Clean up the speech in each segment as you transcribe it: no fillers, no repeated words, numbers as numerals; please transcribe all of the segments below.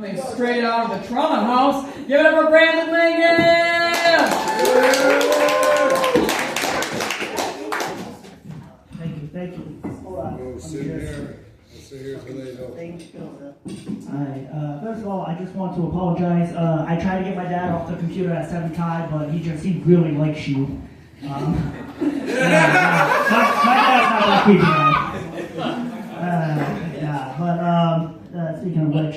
Straight out of the trauma house. Give it up for Brandon Langan! Thank you. Hold on. Go sit here. Sit here till they know. Thank you. Alright, first of all, I just want to apologize. I tried to get my dad off the computer at 7 times, but he really likes you. My dad's not that creepy guy. Speaking of which,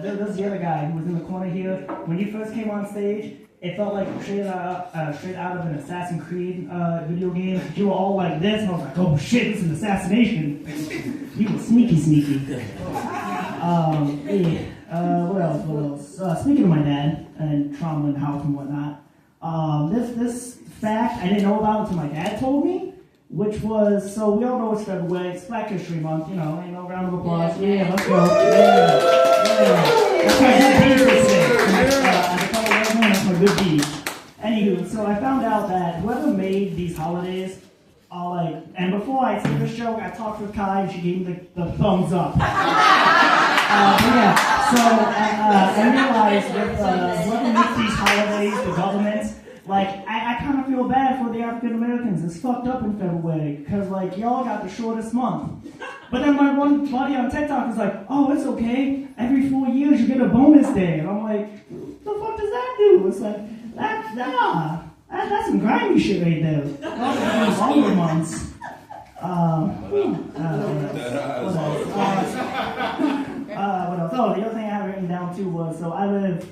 there's the other guy who was in the corner here. When you first came on stage, it felt like straight out of an Assassin's Creed video game. You were all like this, and I was like, oh shit, it's an assassination. You were sneaky. What else? Speaking of my dad and trauma and house and whatnot, this fact I didn't know about until my dad told me, which was, so we all know it's February, it's Black History Month, round of applause. Yeah, let's go. That's my good deed this day. That's my good deed. Anywho, so I found out that whoever made these holidays are like, and before I said this joke, I talked with Kai and she gave me the thumbs up. I realized with whoever makes these holidays, the governments, I kind of feel bad for the African Americans. It's fucked up in February because, y'all got the shortest month. But then my one buddy on TikTok is like, oh, it's okay. Every 4 years you get a bonus day. And I'm like, what the fuck does that do? It's like, that's some grimy shit right there. Those longer months. What else? Oh, the other thing I have written down too was, so I live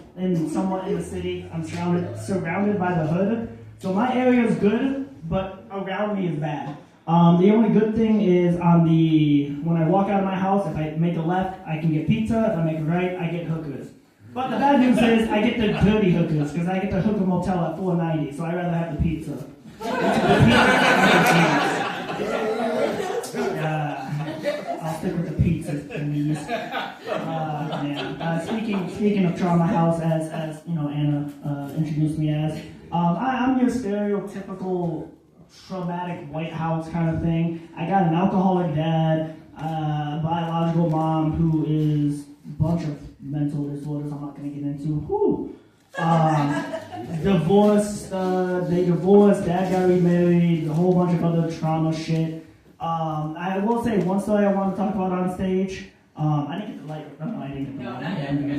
somewhat in the city. I'm surrounded by the hood. So my area is good, but around me is bad. The only good thing is when I walk out of my house, if I make a left, I can get pizza. If I make a right, I get hookers. But the bad news is I get the dirty hookers because I get the hooker motel at $4.90. So I'd rather have the pizza. I'll stick with the pizzas, please. Speaking of trauma house, as Anna introduced me as, I'm your stereotypical traumatic white house kind of thing. I got an alcoholic dad, biological mom who is a bunch of mental disorders I'm not going to get into. Divorced, they divorced, dad got remarried, a whole bunch of other trauma shit. I will say one story I want to talk about on stage. I didn't get the light. No, I didn't get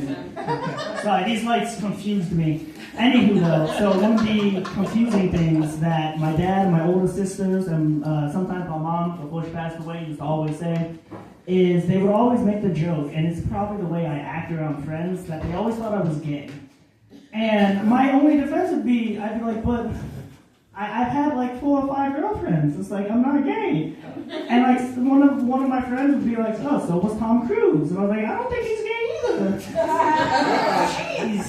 the light. Okay. Sorry, these lights confused me. Anywho, though, so one of the confusing things that my dad and my older sisters and sometimes my mom, before she passed away, used to always say is they would always make the joke, and it's probably the way I act around friends, that they always thought I was gay. And my only defense would be, I'd be like, but I've had 4 or 5 girlfriends. It's like, I'm not gay. And one of my friends would be like, oh, so was Tom Cruise. And I was like, I don't think he's gay either. Jeez.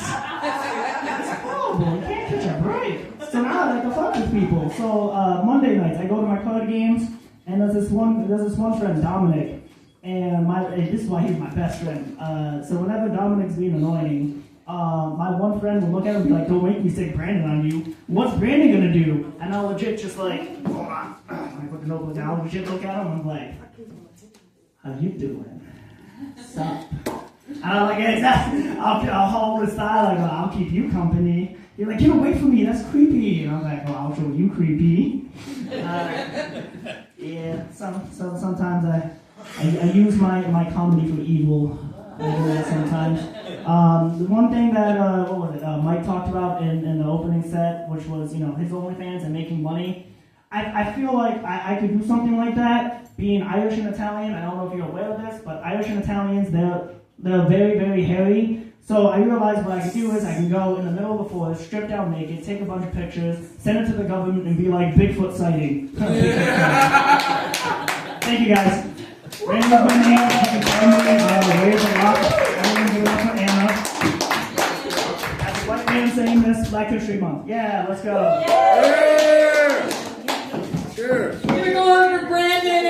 That's horrible. You can't catch a break. So now I like to fuck with people. So Monday nights, I go to my card games, and there's this one friend, Dominic. And this is why he's my best friend. So whenever Dominic's being annoying, my one friend will look at him and be like, don't make me say Brandon on you. What's Brandon gonna do? And I'll legit just hold on. I put the notebook down, I'll legit look at him and I'm like, how you doing? Sup? And I'm like, hey, I'll hold his side, I'll keep you company. You're like, get away from me, that's creepy. And I'm like, well, I'll show you creepy. Sometimes I use my comedy for evil. I do that sometimes. The one thing that Mike talked about in the opening set, which was his OnlyFans and making money. I feel like I could do something like that. Being Irish and Italian, I don't know if you're aware of this, but Irish and Italians, they're very, very hairy. So I realized what I could do is I can go in the middle of the forest, strip down naked, take a bunch of pictures, send it to the government, and be like, Bigfoot sighting. Thank you guys. Brandon was my name. Raise a lot. Everyone give it up for Anna. That's a white man saying this Black History Month. Yeah, let's go. Yeah! Cheers. Give it going for Brandon.